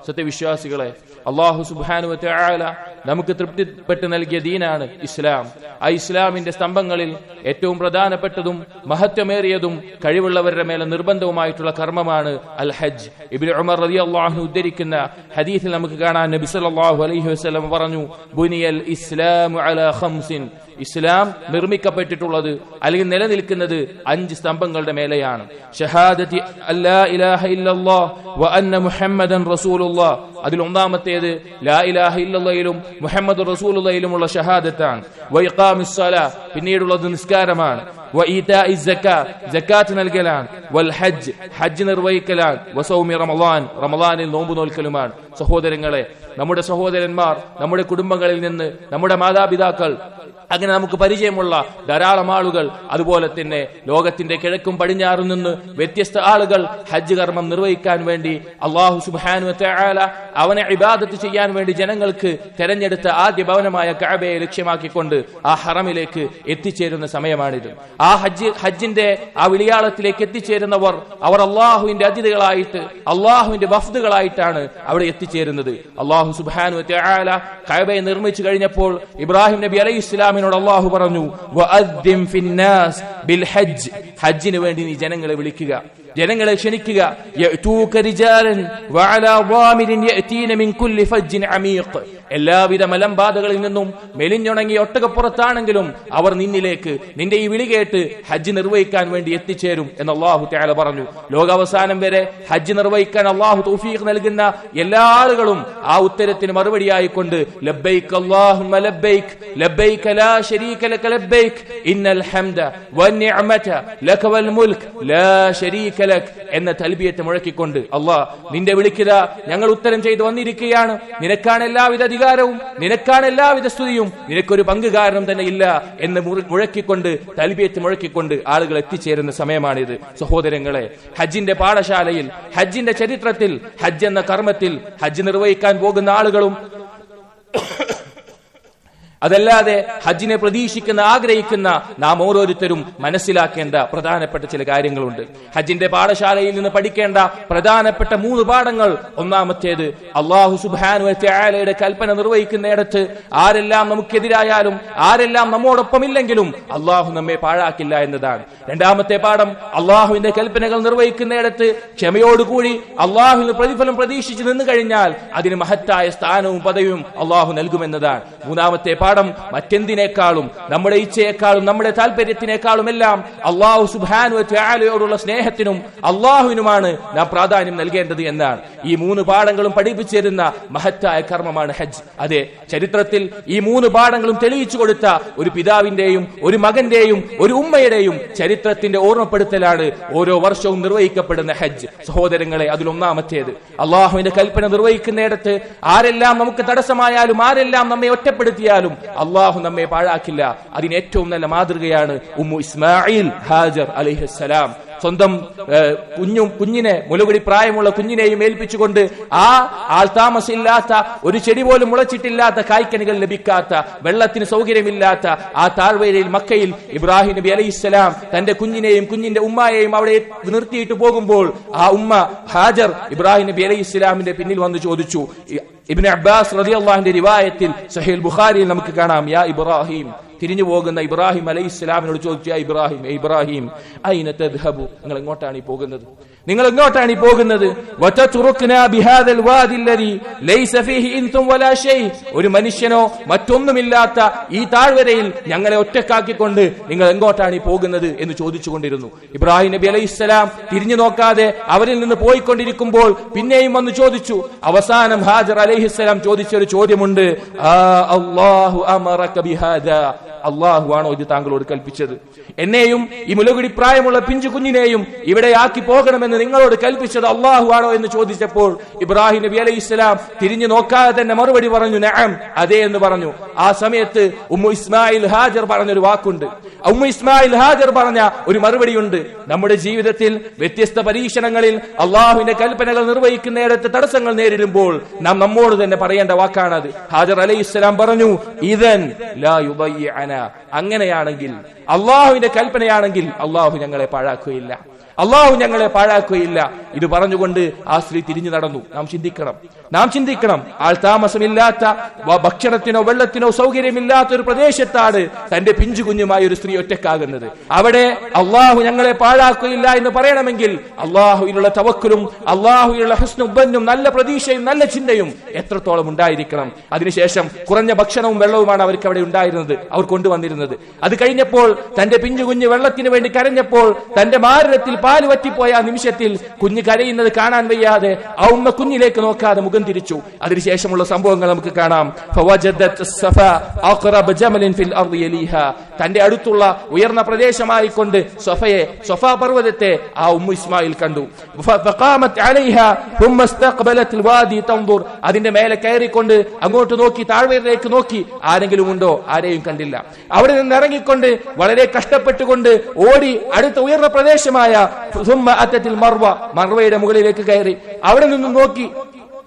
സത്യവിശ്വാസികളെ, അല്ലാഹു സുബ്ഹാനഹു വ തആല നമുക്ക് തൃപ്തിപ്പെട്ട് നൽകിയ ദീനാണ് ഇസ്ലാം. ആ ഇസ്ലാമിന്റെ സ്തംഭങ്ങളിൽ ഏറ്റവും പ്രധാനപ്പെട്ടതും മഹത്വമേറിയതും കഴിവുള്ളവരുടെ മേലെ നിർബന്ധവുമായിട്ടുള്ള കർമ്മമാണ് അൽ ഹജ്ജ്. ഇബ്നു ഉമർ റളിയല്ലാഹു അൻഹു ഉദ്ധരിക്കുന്ന ഹദീസിൽ നമുക്ക് കാണാൻ നബി സല്ലല്ലാഹു അലൈഹി വസല്ലം പറഞ്ഞു, ബുനിയൽ ഇസ്ലാമു അലാ ഖംസിൻ, ഇസ്ലാം നിർമ്മിക്കപ്പെട്ടിട്ടുള്ളത് അല്ലെങ്കിൽ നിലനിൽക്കുന്നത് 5 സ്തംഭങ്ങളുടെ മേലെയാണ്. ഷഹാദത്തി അല്ലാ ഇലാഹ ഇല്ലല്ലാഹ് വ അന്ന മുഹമ്മദൻ റസൂലുള്ളാഹ്, അതിൽ ഒന്നാമത്തേത് ലാ ഇലാഹ ഇല്ലല്ലാഹിലും മുഹമ്മദ് റസൂലുള്ളാഹിലുമുള്ള ഷഹാദത്താണ്. വ ഇഖാമിസ് സ്വലാ, പിന്നീടുള്ളത് നിസ്കാരമാണ്. വ ഈതാഇസ് സക്കാത്ത്, സക്കാത്ത് നൽകലാണ്. വൽ ഹജ്ജ്, ഹജ്ജ് നിർവഹിക്കലാണ്. വ സൗമി റമളാൻ, റമളാനിൽ നോമ്പ് നോൽക്കലുമാണ്. സഹോദരങ്ങളെ, നമ്മുടെ സഹോദരന്മാർ, നമ്മുടെ കുടുംബങ്ങളിൽ നിന്ന്, നമ്മുടെ മാതാപിതാക്കൾ, അങ്ങനെ നമുക്ക് പരിചയമുള്ള ധാരാളം ആളുകൾ, അതുപോലെ തന്നെ ലോകത്തിന്റെ കിഴക്കും പടിഞ്ഞാറും നിന്ന് വ്യത്യസ്ത ആളുകൾ ഹജ്ജ് കർമ്മം നിർവഹിക്കാൻ വേണ്ടി അല്ലാഹു സുബ്ഹാനഹു വ തആല അവനെ ഇബാദത്ത് ചെയ്യാൻ വേണ്ടി ജനങ്ങൾക്ക് തെരഞ്ഞെടുത്ത ആദ്യ ഭവനമായ കഅബയെ ലക്ഷ്യമാക്കിക്കൊണ്ട് ആ ഹറമിലേക്ക് എത്തിച്ചേരുന്ന സമയമാണിത്. ആ ഹജ്ജിന്റെ ആ വിളിയാളത്തിലേക്ക് എത്തിച്ചേരുന്നവർ അവർ അള്ളാഹുവിന്റെ അതിഥികളായിട്ട്, അള്ളാഹുവിന്റെ വഫ്ദുകളായിട്ടാണ് അവിടെ എത്തിച്ചേരുന്നത്. അള്ളാഹു സുബ്ഹാനഹു വ തആല കഅബയെ നിർമ്മിച്ചു കഴിഞ്ഞപ്പോൾ ഇബ്രാഹിം നബി അലൈഹിസ്സലാമിനോട് അള്ളാഹു പറഞ്ഞു, വഅദ്ദിം ഫിന്നാസ് ബിൽ ഹജ്ജ്, ഹജ്ജിന് വേണ്ടി നീ ജനങ്ങളെ വിളിക്കുക, ജനങ്ങളെ ക്ഷണിക്കുക. യഅതൂക റിജാലൻ വഅലാ ളാമിരിൻ യഅതീന മിൻ കുല്ലി ഫജ്ജിൻ അമീഖ്, എല്ലാവിധ മലമ്പാതകളിൽ നിന്നും മെലിഞ്ഞുണങ്ങിയ ഒട്ടകപ്പുറത്താണെങ്കിലും അവർ നിന്നിലേക്ക്, നിന്റെ ഈ വിളി കേട്ട് ഹജ്ജ് നിർവഹിക്കാൻ വേണ്ടി എത്തിച്ചേരും എന്ന് അല്ലാഹു തആല പറഞ്ഞു. ലോകാവസാനം വരെ ഹജ്ജ് നിർവഹിക്കാൻ അല്ലാഹു തൗഫീഖ് നൽകുന്ന എല്ലാ ആളുകളും ആ ഉത്തരത്തിന് മറുപടിയായിക്കൊണ്ട് ലബ്ബൈക അല്ലാഹുമ്മ ലബ്ബൈക ലബ്ബൈക ലാ ശരീക ലക ലബ്ബൈക ഇന്നൽ ഹംദ വന്നിഅമത ലക വൽ മുൽക് ലാ ശരീക ലക് എന്ന തൽബിയത്ത് മുഴക്കിക്കൊണ്ട്, അല്ലാഹ് നിന്റെ വിളിക്കുക ഞങ്ങൾ ഉത്തരം ചെയ്തു വന്നിരിക്കുകയാണ്, നിനക്കാണ് എല്ലാവിധ അധികാരവും, നിനക്കാണ് എല്ലാവിധ സ്തുതിയും, നിനക്കൊരു പങ്കുകാരനും തന്നെ ഇല്ല എന്ന് മുഴക്കിക്കൊണ്ട്, തൽബിയത്ത് മുഴക്കിക്കൊണ്ട് ആളുകൾ എത്തിച്ചേരുന്ന സമയമാണിത്. സഹോദരങ്ങളെ, ഹജ്ജിന്റെ പാഠശാലയിൽ, ഹജ്ജിന്റെ ചരിത്രത്തിൽ, ഹജ്ജ് എന്ന കർമ്മത്തിൽ ഹജ്ജ് നിർവഹിക്കാൻ പോകുന്ന ആളുകളും അതല്ലാതെ ഹജ്ജിനെ പ്രതീക്ഷിക്കുന്ന, ആഗ്രഹിക്കുന്ന നാം ഓരോരുത്തരും മനസ്സിലാക്കേണ്ട പ്രധാനപ്പെട്ട ചില കാര്യങ്ങളുണ്ട്. ഹജ്ജിന്റെ പാഠശാലയിൽ നിന്ന് പഠിക്കേണ്ട പ്രധാനപ്പെട്ട 3 പാഠങ്ങൾ. ഒന്നാമത്തേത്, അല്ലാഹു സുബ്ഹാനഹു വ തആലയുടെ കൽപ്പന നിർവഹിക്കുന്നിടത്ത് ആരെല്ലാം നമുക്കെതിരായാലും, ആരെല്ലാം നമ്മോടൊപ്പമില്ലെങ്കിലും അല്ലാഹു നമ്മെ പാഴാക്കില്ല എന്നതാണ്. രണ്ടാമത്തെ പാഠം, അല്ലാഹുവിന്റെ കൽപ്പനകൾ നിർവഹിക്കുന്നിടത്ത് ക്ഷമയോടുകൂടി അല്ലാഹുവിന് പ്രതിഫലം പ്രതീക്ഷിച്ച് നിന്നു കഴിഞ്ഞാൽ അതിന് മഹത്തായ സ്ഥാനവും പദവിയും അല്ലാഹു നൽകുമെന്നതാണ്. മൂന്നാമത്തെ പാഠം, മറ്റെന്തിനേക്കാളും, നമ്മുടെ ഇച്ഛയെക്കാളും, നമ്മുടെ താല്പര്യത്തിനേക്കാളും എല്ലാം അല്ലാഹു സുബ്ഹാനഹു വ തആലയോടുള്ള സ്നേഹത്തിനും അല്ലാഹുവിനുമാണ് നാം പ്രാധാന്യം നൽകേണ്ടത് എന്നാണ്. ഈ 3 പാഠങ്ങളും പഠിപ്പിച്ചിരുന്ന മഹത്തായ കർമ്മമാണ് ഹജ്ജ്. അതെ, ചരിത്രത്തിൽ ഈ 3 പാഠങ്ങളും തെളിയിച്ചു കൊടുത്ത ഒരു പിതാവിന്റെയും ഒരു മകന്റെയും ഒരു ഉമ്മയുടെയും ചരിത്രത്തിന്റെ ഓർമ്മപ്പെടുത്തലാണ് ഓരോ വർഷവും നിർവഹിക്കപ്പെടുന്ന ഹജ്ജ്. സഹോദരങ്ങളെ, അതിലൊന്നാമത്തേത്, അല്ലാഹുവിന്റെ കൽപ്പന നിർവഹിക്കുന്നിടത്ത് ആരെല്ലാം നമുക്ക് തടസ്സമായാലും, ആരെല്ലാം നമ്മെ ഒറ്റപ്പെടുത്തിയാലും അള്ളാഹു നമ്മെ പാഴാക്കില്ല. അതിന് ഏറ്റവും നല്ല മാതൃകയാണ് ഉമ്മു ഇസ്മായിൽ ഹാജർ അലൈഹിസ്സലാം. സ്വന്തം കുഞ്ഞിനെ, മുലകുടി പ്രായമുള്ള കുഞ്ഞിനെയും ഏൽപ്പിച്ചുകൊണ്ട് ആ ആൾതാമസമില്ലാത്ത, ഒരു ചെടി പോലും മുളച്ചിട്ടില്ലാത്ത, കായ്ക്കനികൾ ലഭിക്കാത്ത, വെള്ളത്തിന് സൗകര്യമില്ലാത്ത ആ താഴ്വരയിൽ മക്കയിൽ ഇബ്രാഹിം നബി അലൈഹിസ്സലാം തന്റെ കുഞ്ഞിനെയും കുഞ്ഞിന്റെ ഉമ്മയെയും അവിടെ നിർത്തിയിട്ട് പോകുമ്പോൾ ആ ഉമ്മ ഹാജർ ഇബ്രാഹിം നബി അലൈഹിസ്സലാമിന്റെ പിന്നിൽ വന്ന് ചോദിച്ചു. ഇബ്നു അബ്ബാസ് റളിയല്ലാഹു അൻഹു റിവായത്തിൽ സഹീഹ് ബുഖാരിയിൽ നമുക്ക് കാണാം, യാ ഇബ്രാഹിം, തിരിഞ്ഞു പോകുന്ന ഇബ്രാഹിം അലൈഹിസ്സലാമിനോട് ചോദിച്ചു, യാ ഇബ്രാഹിം, ഇബ്രാഹിം, ഐന തദ്ഹബു, നിങ്ങൾ എങ്ങോട്ടാണ് ഈ പോകുന്നത്, നിങ്ങൾ എങ്ങോട്ടാണ് ഈ പോകുന്നത്? വതതുറുക്നാ ബിഹാദൽ വാദി അല്ലദി ലൈസ ഫീഹി ഇൻതും വലാ ഷൈ, ഒരു മനുഷ്യനോ മറ്റൊന്നുമില്ലാത്ത ഈ താഴ്വരയിൽ ഞങ്ങളെ ഒറ്റക്കാക്കിക്കൊണ്ട് നിങ്ങൾ എങ്ങോട്ടാണ് ഈ പോകുന്നത് എന്ന് ചോദിച്ചുകൊണ്ടിരുന്നു. ഇബ്രാഹിം നബി അലൈഹിസ്സലാം തിരിഞ്ഞു നോക്കാതെ അവരിൽ നിന്ന് പോയിക്കൊണ്ടിരിക്കുമ്പോൾ പിന്നെയും വന്ന് ചോദിച്ചു. അവസാനം ഹാജർ അലൈഹിസ്സലാം ചോദിച്ചൊരു ചോദ്യമുണ്ട്, അല്ലാഹു അമറക ബിഹാദാ, അല്ലാഹു ആണോ ഇത് താങ്കളോട് കൽപ്പിച്ചത്? എന്നെയും ഈ മുലകുടി പ്രായമുള്ള പിഞ്ചു കുഞ്ഞിനെയും ഇവിടെ ആക്കി പോകണമെന്ന് നിങ്ങളോട് കൽപ്പിച്ചത് അല്ലാഹു ആണോ എന്ന് ചോദിച്ചപ്പോൾ ഇബ്രാഹിം നബി അലൈഹിസ്സലാം തിരിഞ്ഞു നോക്കാതെ തന്നെ മറുപടി പറഞ്ഞു, നഅം, അതെ എന്ന് പറഞ്ഞു. ആ സമയത്ത് ഉമ്മു ഇസ്മായിൽ ഹാജർ പറഞ്ഞൊരു വാക്കുണ്ട്, ഉമ്മു ഇസ്മായിൽ ഹാജർ പറഞ്ഞ ഒരു മറുപടിയുണ്ട്. നമ്മുടെ ജീവിതത്തിൽ വ്യത്യസ്ത പരീക്ഷണങ്ങളിൽ അള്ളാഹുവിന്റെ കൽപ്പനകൾ നിർവഹിക്കുന്നിടത്ത് തടസ്സങ്ങൾ നേരിടുമ്പോൾ നാം നമ്മോട് തന്നെ പറയേണ്ട വാക്കാണത്. ഹാജർ അലൈഹിസ്സലാം പറഞ്ഞു, ഇദൻ ലാ യുദയ്യിഅന, അങ്ങനെയാണെങ്കിൽ, അള്ളാഹുവിന്റെ കൽപ്പനയാണെങ്കിൽ അള്ളാഹു ഞങ്ങളെ പാഴാക്കുകയില്ല. അള്ളാഹു ഞങ്ങളെ പാഴാക്കുകയില്ല. ഇത് പറഞ്ഞുകൊണ്ട് ആ സ്ത്രീ തിരിഞ്ഞു നടന്നു. നാം ചിന്തിക്കണം. ആൾ താമസമില്ലാത്ത, ഭക്ഷണത്തിനോ വെള്ളത്തിനോ സൗകര്യമില്ലാത്ത ഒരു പ്രദേശത്താണ് തന്റെ പിഞ്ചു കുഞ്ഞുമായ ഒരു സ്ത്രീ ഒറ്റക്കാകുന്നത്. അവിടെ അള്ളാഹു ഞങ്ങളെ പാഴാക്കുകയില്ല എന്ന് പറയണമെങ്കിൽ അള്ളാഹുവിനുള്ള തവക്കുലും അള്ളാഹുവിനുള്ള ഹുസ്നുബ്ബന്നും നല്ല പ്രതീക്ഷയും നല്ല ചിന്തയും എത്രത്തോളം ഉണ്ടായിരിക്കണം. അതിനുശേഷം കുറഞ്ഞ ഭക്ഷണവും വെള്ളവുമാണ് അവർക്ക് അവിടെ ഉണ്ടായിരുന്നത്, അവർ കൊണ്ടുവന്നിരുന്നത്. അത് കഴിഞ്ഞപ്പോൾ തന്റെ പിഞ്ചു കുഞ്ഞ് വെള്ളത്തിന് വേണ്ടി കരഞ്ഞപ്പോൾ തന്റെ മാറിടത്തിൽ പാല് വറ്റിപ്പോയ ആ നിമിഷത്തിൽ കുഞ്ഞ് കരയുന്നത് കാണാൻ വയ്യാതെ ആ ഉമ്മ കുഞ്ഞിലേക്ക് നോക്കാതെ മുഖം തിരിച്ചു. അതിനുശേഷമുള്ള സംഭവങ്ങൾ നമുക്ക് കാണാം. തന്റെ അടുത്തുള്ള ഉയർന്ന പ്രദേശമായിക്കൊണ്ട് സഫാ പർവ്വതത്തെ ആ ഉമ്മ ഇസ്മായിൽ കണ്ടു. അതിന്റെ മേലെ കയറിക്കൊണ്ട് അങ്ങോട്ട് നോക്കി, താഴ്വരയിലേക്ക് നോക്കി. ആരെങ്കിലും ഉണ്ടോ? ആരെയും കണ്ടില്ല. അവിടെ നിന്ന് ഇറങ്ങിക്കൊണ്ട് വളരെ കഷ്ടപ്പെട്ടുകൊണ്ട് ഓടി അടുത്ത ഉയർന്ന പ്രദേശമായ മർവയുടെ മുകളിലേക്ക് കയറി. അവിടെ നിന്നും നോക്കി,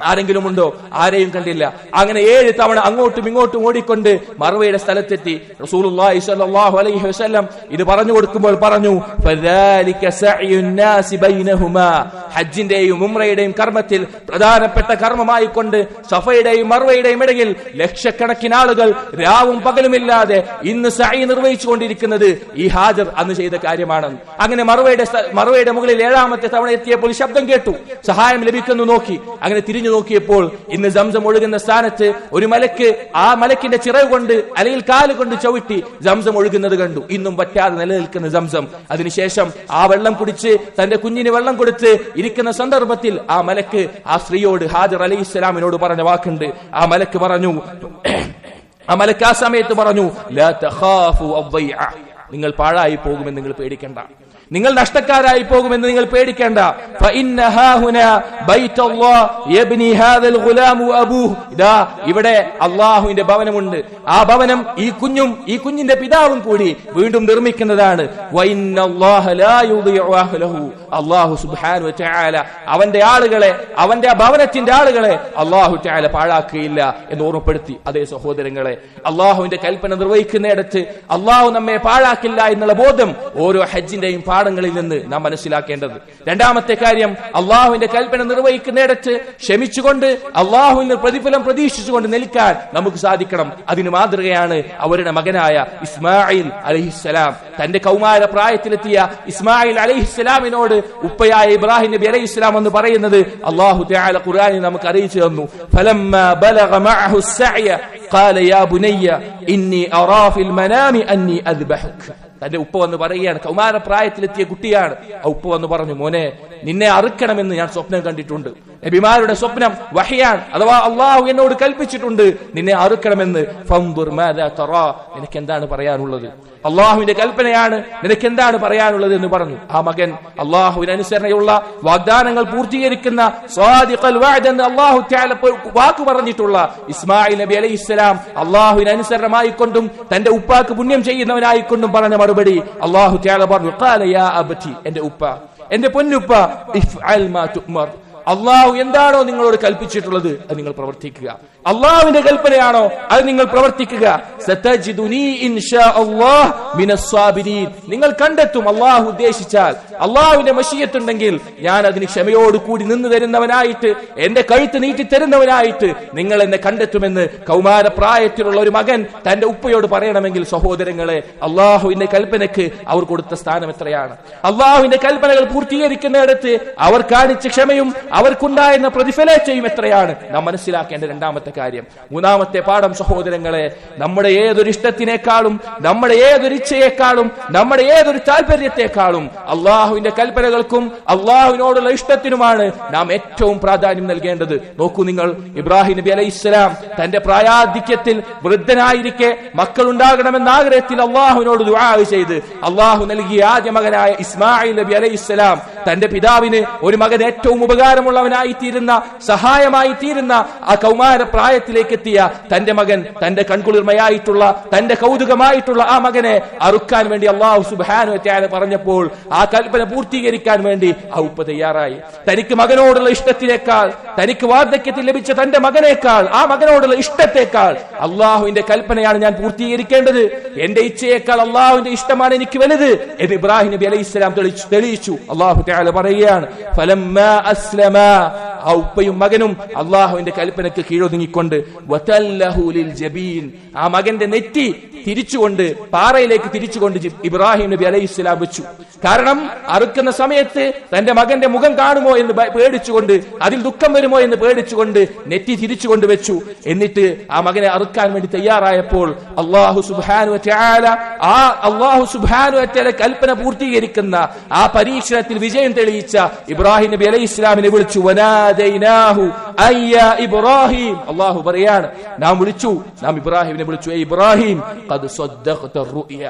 ആരെങ്കിലും ഉണ്ടോ? ആരെയും കണ്ടില്ല. അങ്ങനെ 7 തവണ അങ്ങോട്ടും ഇങ്ങോട്ടും ഓടിക്കൊണ്ട് മർവയുടെ സ്ഥലത്തെത്തി. റസൂലുള്ളാഹി സ്വല്ലല്ലാഹു അലൈഹി വസല്ലം ഇത് പറഞ്ഞു കൊടുക്കുമ്പോൾ പറഞ്ഞു, ഫദാലിക സഅയുൻ നാസി ബൈനഹുമാ. ഹജ്ജിന്റെയും ഉംറയുടെയും കർമ്മത്തിൽ പ്രധാനപ്പെട്ട കർമ്മമായി കൊണ്ട് സഫയുടെയും മർവയുടെയും ഇടയിൽ ലക്ഷക്കണക്കിന് ആളുകൾ രാവും പകലുമില്ലാതെ ഇന്ന് സഅയ് നിർവഹിച്ചുകൊണ്ടിരിക്കുന്നത് ഈ ഹാജർ അന്ന് ചെയ്ത കാര്യമാണ്. അങ്ങനെ മർവയുടെ മുകളിൽ 7ാമത്തെ തവണ എത്തിയപ്പോൾ ശബ്ദം കേട്ടു, സഹായം ലഭിക്കുന്നു നോക്കി. അങ്ങനെ തിരിഞ്ഞു നോക്കിയപ്പോൾ ഇന്ന് സംസം ഒഴുകുന്ന സ്ഥാനത്ത് ഒരു മലക്ക് ആ മലക്കിന്റെ ചിറക് കൊണ്ട് അല്ലെങ്കിൽ കാല് കൊണ്ട് ചവിട്ടി സംസം ഒഴുകുന്നത് കണ്ടു. ഇന്നും പറ്റാതെ നിലനിൽക്കുന്ന സംസം. അതിനുശേഷം ആ വെള്ളം കുടിച്ച് തന്റെ കുഞ്ഞിന് വെള്ളം കൊടുത്ത് ഇരിക്കുന്ന സന്ദർഭത്തിൽ ആ മലക്ക് ആ സ്ത്രീയോട്, ഹാജർ അലൈഹിസ്സലാമിനോട് പറഞ്ഞ വാക്കുണ്ട്. ആ മലക്ക് ആ സമയത്ത് പറഞ്ഞു, ലാ തഖാഫു അദ്ദൈഅ. നിങ്ങൾ പാഴായി പോകുമെന്ന് നിങ്ങൾ പേടിക്കേണ്ട, നിങ്ങൾ നഷ്ടക്കാരായി പോകുമെന്ന് നിങ്ങൾ പേടിക്കേണ്ട. ഇവിടെ അള്ളാഹുവിന്റെ ഭവനമുണ്ട്. ആ ഭവനം ഈ കുഞ്ഞിന്റെ പിതാവും കൂടി വീണ്ടും നിർമ്മിക്കുന്നതാണ്. അള്ളാഹു സുബ്ഹാനഹു വ തആല അവന്റെ ആളുകളെ, അവന്റെ ഭവനത്തിന്റെ ആളുകളെ അള്ളാഹു തആല പാഴാക്കുകയില്ല എന്ന് ഓർമ്മപ്പെടുത്തി. അതേ സഹോദരങ്ങളെ, അള്ളാഹുവിന്റെ കൽപ്പന നിർവഹിക്കുന്നിടത്ത് അള്ളാഹു നമ്മെ പാഴാക്കില്ല എന്നുള്ള ബോധം ഓരോ ഹജ്ജിന്റെയും പാഠങ്ങളിൽ നിന്ന് നാം മനസ്സിലാക്കേണ്ടത്. രണ്ടാമത്തെ കാര്യം, അള്ളാഹുവിന്റെ കൽപ്പന നിർവഹിക്കുന്നിടത്ത് ക്ഷമിച്ചുകൊണ്ട് അള്ളാഹുവിന് പ്രതിഫലം പ്രതീക്ഷിച്ചുകൊണ്ട് നിൽക്കാൻ നമുക്ക് സാധിക്കണം. അതിന് മാതൃകയാണ് അവരുടെ മകനായ ഇസ്മായിൽ അലൈഹിസ്സലാം. തന്റെ കൗമാര പ്രായത്തിലെത്തിയ ഇസ്മായിൽ അലൈഹിസ്സലാമിനോട് ഉപ്പയായ ഇബ്രാഹിം നബി അലൈഹിസ്സലാം എന്ന് പറയുന്നത് അള്ളാഹു തആല ഖുർആനിൽ നമുക്ക് അറിയിച്ചു തന്നു. ഫലമ്മാ ബലഗ മഅഹു السعي قال يا بني إني أرى في المنام أني أذبحك. തന്റെ ഉപ്പ വന്ന് പറയുകയാണ്, കൗമാര പ്രായത്തിലെത്തിയ കുട്ടിയാണ്. ആ ഉപ്പ വന്ന് പറഞ്ഞു, മോനെ, നിന്നെ അറുക്കണമെന്ന് ഞാൻ സ്വപ്നം കണ്ടിട്ടുണ്ട്. നബിമാരുടെ സ്വപ്നം വഹ്യാണ്, അഥവാ അള്ളാഹു എന്നോട് കൽപ്പിച്ചിട്ടുണ്ട് നിന്നെ അറുക്കണമെന്ന്. ഫൻദുർ മാദാ തറാ, നിനക്ക് എന്താണ് പറയാനുള്ളത്? അള്ളാഹുവിന്റെ കൽപ്പനയാണ്, നിനക്ക് എന്താണ് പറയാനുള്ളത് എന്ന് പറഞ്ഞു. ആ മകൻ അള്ളാഹുവിന് അനുസരണയുള്ള വാഗ്ദാനങ്ങൾ പൂർത്തീകരിക്കുന്ന സ്വാദിഖൽ വഅദ് എന്ന് അള്ളാഹു തആല വാക്ക് പറഞ്ഞിട്ടുള്ള ഇസ്മായിൽ നബി അലൈഹിസ്സലാം അള്ളാഹുവിന് അനുസരണമായിക്കൊണ്ടും തന്റെ ഉപ്പാക്ക് പുണ്യം ചെയ്യുന്നവനായിക്കൊണ്ടും പറഞ്ഞ മറുപടി അള്ളാഹു തആല പറഞ്ഞു, ഖാല യാ അബതി, എന്റെ ഉപ്പ, എന്റെ പൊന്നുപ്പ, ഇഫ്അൽ മാ തുഅ്മർ. അള്ളാഹു എന്താണോ നിങ്ങളോട് കൽപ്പിച്ചിട്ടുള്ളത് അത് നിങ്ങൾ പ്രവർത്തിക്കുക. അള്ളാഹുവിന്റെ കൽപ്പനയാണോ അത് നിങ്ങൾ പ്രവർത്തിക്കുക. സതജിദുനി ഇൻഷാ അല്ലാഹ് മിനസ് സാബിരീൻ. നിങ്ങൾ കണ്ടെത്തും, അള്ളാഹു ഉദ്ദേശിച്ചാൽ, അള്ളാഹുവിന്റെ മശിയത്തുണ്ടെങ്കിൽ ഞാൻ അതിന് ക്ഷമയോട് കൂടി നിന്ന് തരുന്നവനായിട്ട്, എന്റെ കഴുത്ത് നീട്ടി തരുന്നവനായിട്ട് നിങ്ങൾ എന്നെ കണ്ടെത്തുമെന്ന് കൗമാര പ്രായത്തിലുള്ള ഒരു മകൻ തന്റെ ഉപ്പയോട് പറയണമെങ്കിൽ, സഹോദരങ്ങളെ, അള്ളാഹുവിന്റെ കൽപ്പനയ്ക്ക് അവർ കൊടുത്ത സ്ഥാനം എത്രയാണ്. അള്ളാഹുവിന്റെ കൽപ്പനകൾ പൂർത്തീകരിക്കുന്നിടത്ത് അവർ കാണിച്ച ക്ഷമയും അവർക്കുണ്ടായിരുന്ന പ്രതിഫലേച്ഛയും എത്രയാണ് നാം മനസ്സിലാക്കേണ്ട രണ്ടാമത്തെ കാര്യം. മൂന്നാമത്തെ പാഠം, സഹോദരങ്ങളെ, നമ്മുടെ ഏതൊരു ഇഷ്ടത്തിനേക്കാളും, നമ്മുടെ ഏതൊരു ഇച്ഛയേക്കാളും, നമ്മുടെ ഏതൊരു താല്പര്യത്തെക്കാളും അള്ളാഹുവിന്റെ കൽപ്പനകൾക്കും അള്ളാഹുവിനോടുള്ള ഇഷ്ടത്തിനുമാണ് നാം ഏറ്റവും പ്രാധാന്യം നൽകേണ്ടത്. നോക്കൂ നിങ്ങൾ, ഇബ്രാഹിം നബി അലൈഹിസ്സലാം തന്റെ പ്രായാധിക്യത്തിൽ വൃദ്ധനായിരിക്കെ മക്കളുണ്ടാകണമെന്ന ആഗ്രഹത്തിൽ അള്ളാഹുവിനോട് ദുആ ചെയ്ത് അള്ളാഹു നൽകിയ ആദ്യ മകനായ ഇസ്മായിൽ നബി അലൈഹിസ്സലാം തന്റെ പിതാവിന് ഒരു മകൻ ഏറ്റവും ഉപകാരമുള്ളവനായി തീരുന്ന, സഹായമായി തീരുന്ന ആ കൗമാര പ്രായത്തിലേക്ക് എത്തിയ തന്റെ മകൻ, തന്റെ കൺകുളിർമയായിട്ടുള്ള, തന്റെ കൗതുകമായിട്ടുള്ള ആ മകനെ അറുക്കാൻ വേണ്ടി അല്ലാഹു സുബ്ഹാനഹു വ തആല പറഞ്ഞപ്പോൾ ആ കൽപ്പന പൂർത്തീകരിക്കാൻ വേണ്ടി ആ ഉപ്പ തയ്യാറായി. തനിക്ക് മകനോടുള്ള ഇഷ്ടത്തിനേക്കാൾ, തനിക്ക് വാർദ്ധക്യത്തിൽ ലഭിച്ച തന്റെ മകനേക്കാൾ, ആ മകനോടുള്ള ഇഷ്ടത്തെക്കാൾ അള്ളാഹുവിന്റെ കൽപ്പനയാണ് ഞാൻ പൂർത്തീകരിക്കേണ്ടത്, എന്റെ ഇച്ഛയേക്കാൾ അള്ളാഹുവിന്റെ ഇഷ്ടമാണ് എനിക്ക് വലുത് എന്ന് ഇബ്രാഹിം നബി അലൈഹിസ്സലാം തെളിയിച്ചു. അല്ലാഹു തആല പറയുകയാണ്, ഫലമ്മാ അസ്ലമാ, ആ ഉപ്പയും മകനും അള്ളാഹുവിന്റെ കൽപ്പനയ്ക്ക് കീഴൊതുങ്ങിക്കൊണ്ട്, വതല്ലഹു ലിൽ ജബീൻ, ആ മകന്റെ നെറ്റി തിരിച്ചുകൊണ്ട്, പാറയിലേക്ക് തിരിച്ചുകൊണ്ട് ഇബ്രാഹിം നബി അലൈഹിസ്സലാം വെച്ചു. കാരണം അറുക്കുന്ന സമയത്ത് തന്റെ മകന്റെ മുഖം കാണുമോ എന്ന് പേടിച്ചുകൊണ്ട്, അതിൽ ദുഃഖം വരുമോ എന്ന് പേടിച്ചുകൊണ്ട് നെറ്റി തിരിച്ചുകൊണ്ട് വെച്ചു. എന്നിട്ട് ആ മകനെ അറുക്കാൻ വേണ്ടി തയ്യാറായപ്പോൾ അല്ലാഹു സുബ്ഹാനഹു വ തആല കൽപ്പന പൂർത്തീകരിക്കുന്ന ആ പരീക്ഷണത്തിൽ വിജയം തെളിയിച്ച ഇബ്രാഹിം നബി അലൈഹിസ്സലാമിനെ വിളിച്ചു. വനാദൈനാഹു അയ്യാ ഇബ്രാഹിം, അല്ലാഹു പറയാണ്, നാം ഇബ്രാഹിമിനെ വിളിച്ചു, ഇബ്രാഹിം ഖദ് സദ്ദഖത റുയ,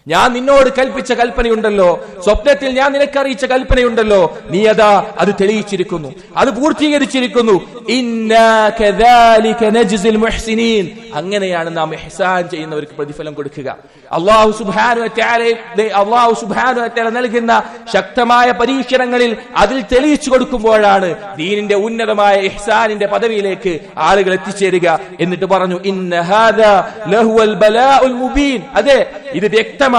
ഞാൻ നിന്നോട് കൽപ്പിച്ച കൽപ്പനയുണ്ടല്ലോ, സ്വപ്നത്തിൽ ഞാൻ നിനക്കറിയിച്ച കൽപ്പനയുണ്ടല്ലോ, നീ അതാ അത് തെളിയിച്ചിരിക്കുന്നു, അത് പൂർത്തീകരിച്ചിരിക്കുന്നു. ഇന്നാ കദാലിക നജ്സിൽ മുഹ്സിനീൻ, അങ്ങനെയാണ് നാം ഇഹ്സാൻ ചെയ്യുന്നവർക്ക് പ്രതിഫലം കൊടുക്കുക. അല്ലാഹു സുബ്ഹാനഹു വ തആല നൽകുന്ന ശക്തമായ പരീക്ഷണങ്ങളിൽ അതിൽ തെളിയിച്ചു കൊടുക്കുമ്പോഴാണ് ദീനിന്റെ ഉന്നതമായ ഇഹ്സാനിന്റെ പദവിയിലേക്ക് ആളുകൾ എത്തിച്ചേരുക. എന്നിട്ട് പറഞ്ഞു, ഇന്ന ഹാദാ ലഹുവൽ ബലാഉൽ മുബീൻ, അതെ, ഇത് വ്യക്തമായ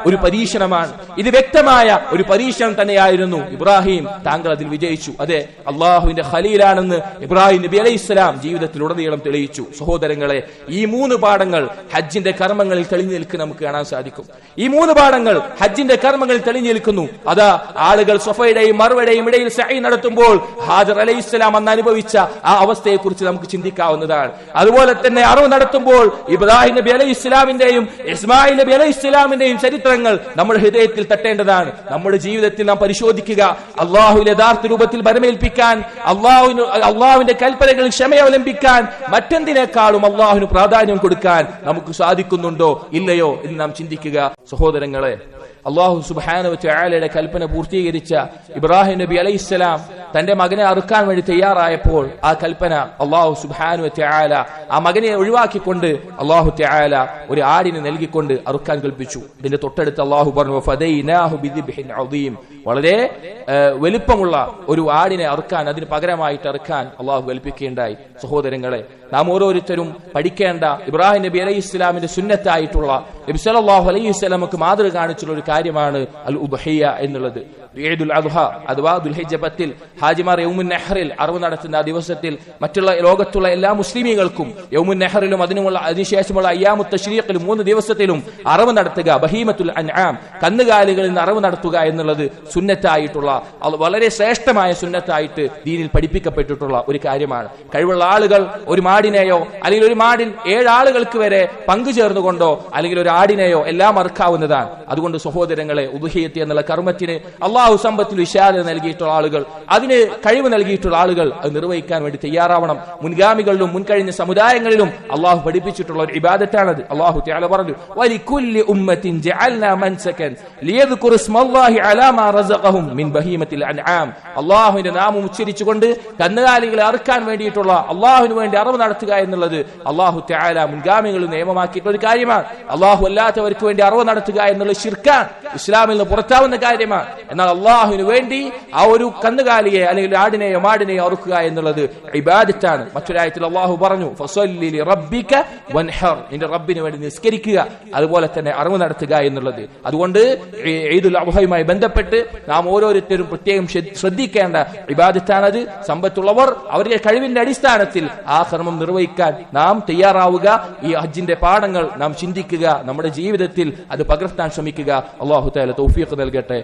ഒരു പരീക്ഷണമാണ്, ഇത് വ്യക്തമായ ഒരു പരീക്ഷണം തന്നെയായിരുന്നു. ഇബ്രാഹിം, താങ്കൾ അതിൽ വിജയിച്ചു. അതെ, അള്ളാഹുവിന്റെ ഖലീലാണെന്ന് ഇബ്രാഹിം നബി അലൈഹിസ്സലാം ജീവിതത്തിലുടനീളം തെളിയിച്ചു. സഹോദരങ്ങളെ, ഈ 3 പാഠങ്ങൾ ഹജ്ജിന്റെ കർമ്മങ്ങളിൽ തെളിഞ്ഞു നിൽക്കുന്ന നമുക്ക് കാണാൻ സാധിക്കും. ഈ 3 പാഠങ്ങൾ ഹജ്ജിന്റെ കർമ്മങ്ങളിൽ തെളിഞ്ഞു നിൽക്കുന്നു. അതാ ആളുകൾ സഫയുടെയും മർവയുടെയും ഇടയിൽ സഅയ് നടത്തുമ്പോൾ ഹാജർ അലൈഹിസ്സലാം അന്ന് അനുഭവിച്ച ആ അവസ്ഥയെക്കുറിച്ച് നമുക്ക് ചിന്തിക്കാവുന്നതാണ്. അതുപോലെ തന്നെ അറവ് നടത്തുമ്പോൾ ഇബ്രാഹിം നബി അലൈഹിസ്സലാമിന്റെയും ഇസ്മായിൽ നബി അലൈഹിസ്സലാമിന്റെയും ചരിത്രങ്ങൾ നമ്മുടെ ഹൃദയത്തിൽ തട്ടേണ്ടതാണ്. നമ്മുടെ ജീവിതത്തിൽ നാം പരിശോധിക്കുക. അള്ളാഹുവിന്റെ യഥാർത്ഥ രൂപത്തിൽ ബരമേൽപ്പിക്കാൻ, അള്ളാഹുവിന്റെ കൽപ്പനകളിൽ ക്ഷമയവലംബിക്കാൻ, മറ്റെന്തിനേക്കാളും അള്ളാഹുവിന് പ്രാധാന്യം കൊടുക്കാൻ നമുക്ക് സാധിക്കുന്നുണ്ടോ ഇല്ലയോ എന്ന് നാം ചിന്തിക്കുക. സഹോദരങ്ങളെ, അല്ലാഹു സുബ്ഹാനഹു വ തആലയുടെ കൽപ്പന പൂർത്തീകരിച്ച ഇബ്രാഹിം നബി അലൈഹിസ്സലാം തന്റെ മകനെ അറുക്കാൻ വേണ്ടി തയ്യാറായപ്പോൾ ആ കൽപ്പന അല്ലാഹു സുബ്ഹാനഹു വ തആല ആ മകനെ ഒഴിവാക്കിക്കൊണ്ട് അല്ലാഹു തആല ഒരു ആടിനെ നൽകിക്കൊണ്ട് അറുക്കാൻ കൽപ്പിച്ചു. ഇതിന്റെ തൊട്ടടുത്ത് അല്ലാഹു പറഞ്ഞു, ഫദൈനാഹു ബിദിബ്ഹിൻ അദീം, വളരെ വലിപ്പമുള്ള ഒരു ആടിനെ അറുക്കാൻ, അതിന് പകരമായിട്ട് അറുക്കാൻ അല്ലാഹു കൽപ്പിക്കുകയുണ്ടായി. സഹോദരങ്ങളെ, നാം ഓരോരുത്തരും പഠിക്കേണ്ട ഇബ്രാഹിം നബി അലൈഹിസ്സലാമിന്റെ സുന്നത്തായിട്ടുള്ള നബി സല്ലല്ലാഹു അലൈഹി വസല്ലമക്ക് മാതൃക കാണിച്ചുള്ള ഒരു കാര്യമാണ് അൽ ഉദ്ഹിയ എന്നുള്ളത്. ഈദുൽ അദ്ഹ അഥവാ ദുൽഹിജ്ജ 10 ഹാജിമാർ യൗമുൻ നഹറിൽ അറവ് നടത്തുന്ന ആ ദിവസത്തിൽ മറ്റുള്ള ലോകത്തുള്ള എല്ലാ മുസ്ലിമീങ്ങൾക്കും യൗമുൻ നഹറിലും അതിനുശേഷമുള്ള അയ്യാമുത് തശ്രീഖിലും 3 ദിവസത്തിലും അറവ് നടത്തുക, ബഹീമത്തുൽ അൻആം, കന്നുകാലികളിൽ നിന്ന് അറവ് നടത്തുക എന്നുള്ളത് സുന്നത്തായിട്ടുള്ള, വളരെ ശ്രേഷ്ഠമായ സുന്നത്തായിട്ട് ദീനിൽ പഠിപ്പിക്കപ്പെട്ടിട്ടുള്ള ഒരു കാര്യമാണ്. കഴിവുള്ള ആളുകൾ ഒരു മാടിനെയോ അല്ലെങ്കിൽ ഒരു മാടിൽ 7 ആളുകൾക്ക് വരെ പങ്കു ചേർന്നുകൊണ്ടോ അല്ലെങ്കിൽ ഒരു ആടിനെയോ എല്ലാം അറുക്കാവുന്നതാണ്. അതുകൊണ്ട് സഹോദരങ്ങളെ, ഉദ്ഹിയ്യത്ത് എന്നുള്ള കർമ്മത്തിന് അള്ളാഹു സമ്പത്തിൽ വിശാലത നൽകിയിട്ടുള്ള ആളുകൾ, അതിന് കഴിവ് നൽകിയിട്ടുള്ള ആളുകൾ അത് നിർവഹിക്കാൻ വേണ്ടി തയ്യാറാവണം. മുൻഗാമികളിലും മുൻകഴിഞ്ഞ സമുദായങ്ങളിലും അള്ളാഹു പഠിപ്പിച്ചിട്ടുള്ള ഒരു ഇബാദത്താണത്. അള്ളാഹു തആല പറഞ്ഞു, വലികുല്ലി ഉമ്മത്തിൻ ജഅൽനാ മൻസകൻ ലിയദ്കുറു ഇസ്മല്ലാഹി അലാ മാ റസഖഹും മിൻ ബഹീമത്തിൽ അൻആം. അള്ളാഹുവിന്റെ നാമം ഉച്ചരിച്ചുകൊണ്ട് കന്നുകാലികളെ അറുക്കാൻ വേണ്ടിയിട്ടുള്ള, അള്ളാഹുവിന് വേണ്ടി അറവ് നടത്തുക എന്നുള്ളത് അള്ളാഹു തആല മുൻഗാമികളിൽ നിയമമാക്കിയിട്ടുള്ള ഒരു കാര്യമാണ്. അള്ളാഹു അല്ലാത്തവർക്ക് വേണ്ടി അറവ് നടത്തുക എന്നുള്ളത് ശിർക്കാണ്, ഇസ്ലാമിൽ നിന്ന് പുറത്താവുന്ന കാര്യമാണ്. എന്നാൽ അള്ളാഹുവിന് വേണ്ടി ആ ഒരു കന്നുകാലിയെ അല്ലെങ്കിൽ ആടിനെയോ മാടിനെയോ അറുക്കുക എന്നുള്ളത് ഇബാദത്താണ്. മറ്റൊരായത്തിൽ അള്ളാഹു പറഞ്ഞു, ഫസല്ലി ലിറബ്ബിക വൻഹർ, നിന്റെ റബ്ബിന് വേണ്ടി നിസ്കരിക്കുക, അതുപോലെ തന്നെ അറവ് നടത്തുക എന്നുള്ളത്. അതുകൊണ്ട് ഈദുൽ അദ്ഹയുമായി ബന്ധപ്പെട്ട് നാം ഓരോരുത്തരും പ്രത്യേകം ശ്രദ്ധിക്കേണ്ട ഇബാദത്താണത്. സമ്പത്തുള്ളവർ അവരുടെ കഴിവിന്റെ അടിസ്ഥാനത്തിൽ ആ കർമ്മം നിർവഹിക്കാൻ നാം തയ്യാറാവുക. ഈ ഹജ്ജിന്റെ പാഠങ്ങൾ നാം ചിന്തിക്കുക, നമ്മുടെ ജീവിതത്തിൽ അത് പകർത്താൻ ശ്രമിക്കുക. അല്ലാഹു തആല തൗഫീഖ് നൽകട്ടെ.